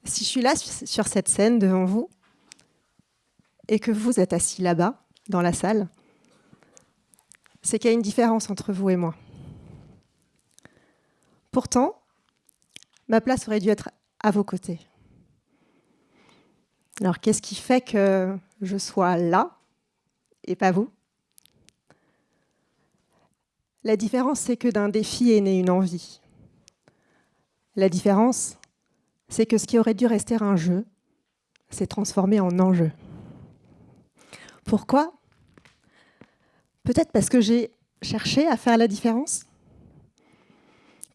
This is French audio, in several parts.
Si je suis là sur cette scène devant vous et que vous êtes assis là-bas, dans la salle, c'est qu'il y a une différence entre vous et moi. Pourtant, ma place aurait dû être à vos côtés. Alors, qu'est-ce qui fait que je sois là et pas vous ? La différence, c'est que d'un défi est née une envie. La différence, c'est que ce qui aurait dû rester un jeu s'est transformé en enjeu. Pourquoi ? Peut-être parce que j'ai cherché à faire la différence ?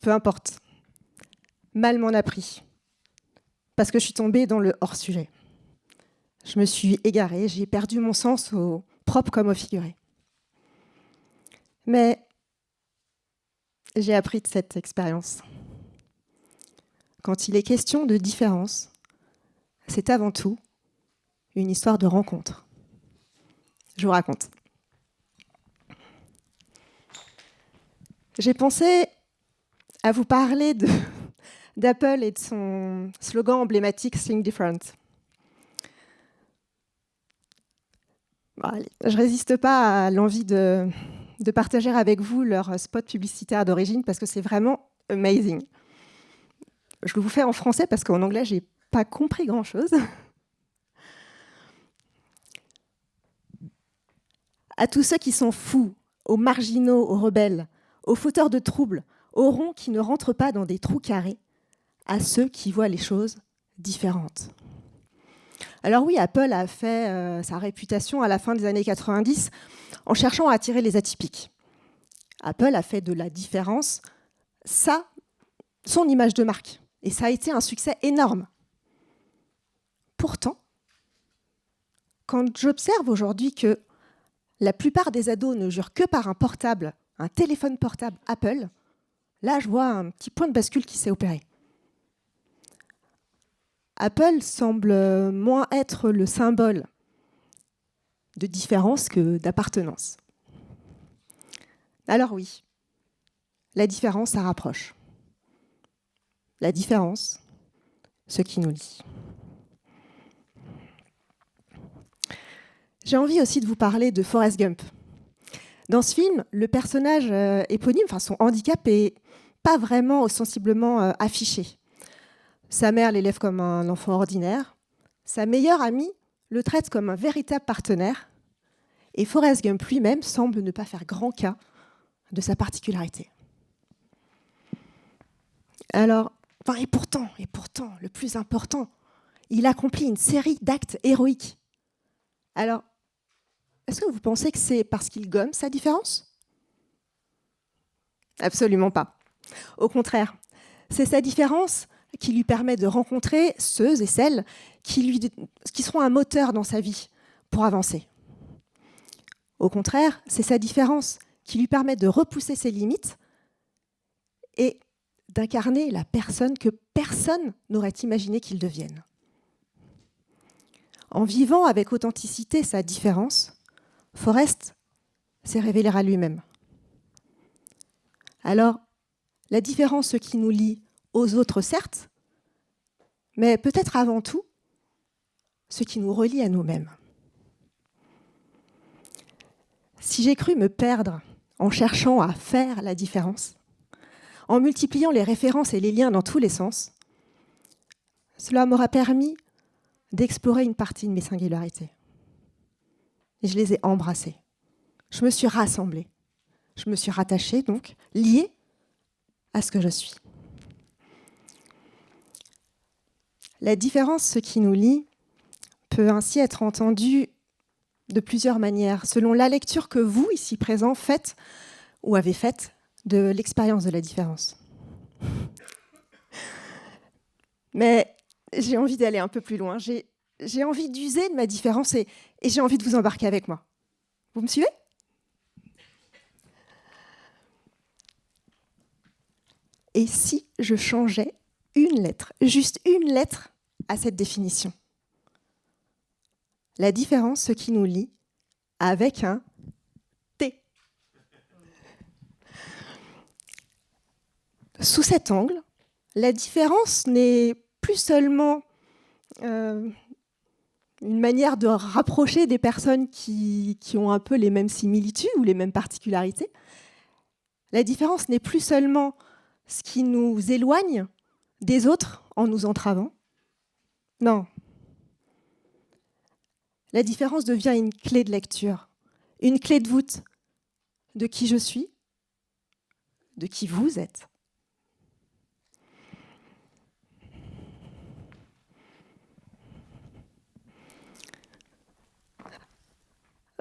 Peu importe. Mal m'en a pris. Parce que je suis tombée dans le hors-sujet. Je me suis égarée, j'ai perdu mon sens au propre comme au figuré. Mais j'ai appris de cette expérience. Quand il est question de différence, c'est avant tout une histoire de rencontre. Je vous raconte. J'ai pensé à vous parler d'Apple et de son slogan emblématique « Think Different ». Bon, allez, je ne résiste pas à l'envie de partager avec vous leur spot publicitaire d'origine parce que c'est vraiment amazing. Je le vous fais en français parce qu'en anglais, je n'ai pas compris grand-chose. À tous ceux qui sont fous, aux marginaux, aux rebelles, aux fauteurs de troubles, aux ronds qui ne rentrent pas dans des trous carrés, à ceux qui voient les choses différentes. Alors oui, Apple a fait sa réputation à la fin des années 90 en cherchant à attirer les atypiques. Apple a fait de la différence son image de marque. Et ça a été un succès énorme. Pourtant, quand j'observe aujourd'hui que la plupart des ados ne jurent que par un portable, un téléphone portable Apple, là, je vois un petit point de bascule qui s'est opéré. Apple semble moins être le symbole de différence que d'appartenance. Alors oui, la différence, ça rapproche. La différence, ce qui nous lie. J'ai envie aussi de vous parler de Forrest Gump. Dans ce film, le personnage éponyme, son handicap n'est pas vraiment ostensiblement affiché. Sa mère l'élève comme un enfant ordinaire. Sa meilleure amie le traite comme un véritable partenaire. Et Forrest Gump lui-même semble ne pas faire grand cas de sa particularité. Alors, et pourtant, le plus important, il accomplit une série d'actes héroïques. Alors, est-ce que vous pensez que c'est parce qu'il gomme sa différence ? Absolument pas. Au contraire, c'est sa différence qui lui permet de rencontrer ceux et celles qui seront un moteur dans sa vie pour avancer. Au contraire, c'est sa différence qui lui permet de repousser ses limites et d'incarner la personne que personne n'aurait imaginé qu'il devienne. En vivant avec authenticité sa différence, Forrest s'est révélé à lui-même. Alors, la différence, ce qui nous lie aux autres, certes, mais peut-être avant tout, ce qui nous relie à nous-mêmes. Si j'ai cru me perdre en cherchant à faire la différence, en multipliant les références et les liens dans tous les sens, cela m'aura permis d'explorer une partie de mes singularités. Et je les ai embrassées. Je me suis rassemblée. Je me suis rattachée, donc, liée à ce que je suis. La différence, ce qui nous lie, peut ainsi être entendue de plusieurs manières, selon la lecture que vous, ici présents, faites ou avez faite de l'expérience de la différence. Mais j'ai envie d'aller un peu plus loin. J'ai envie d'user de ma différence et j'ai envie de vous embarquer avec moi. Vous me suivez ? Et si je changeais une lettre, juste une lettre à cette définition ? La différence, ce qui nous lie, avec un T. Sous cet angle, la différence n'est plus seulement une manière de rapprocher des personnes qui ont un peu les mêmes similitudes ou les mêmes particularités. La différence n'est plus seulement ce qui nous éloigne des autres en nous entravant. Non. La différence devient une clé de lecture, une clé de voûte de qui je suis, de qui vous êtes.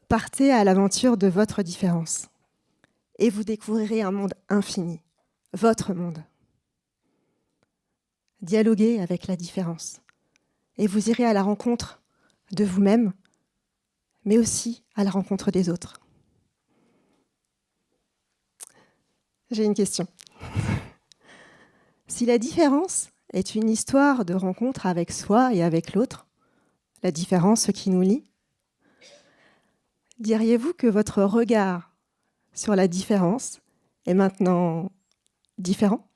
Partez à l'aventure de votre différence et vous découvrirez un monde infini, votre monde. Dialoguez avec la différence et vous irez à la rencontre de vous-même, mais aussi à la rencontre des autres. J'ai une question. Si la différence est une histoire de rencontre avec soi et avec l'autre, la différence, ce qui nous lie, diriez-vous que votre regard sur la différence est maintenant différent ?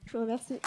Je vous remercie.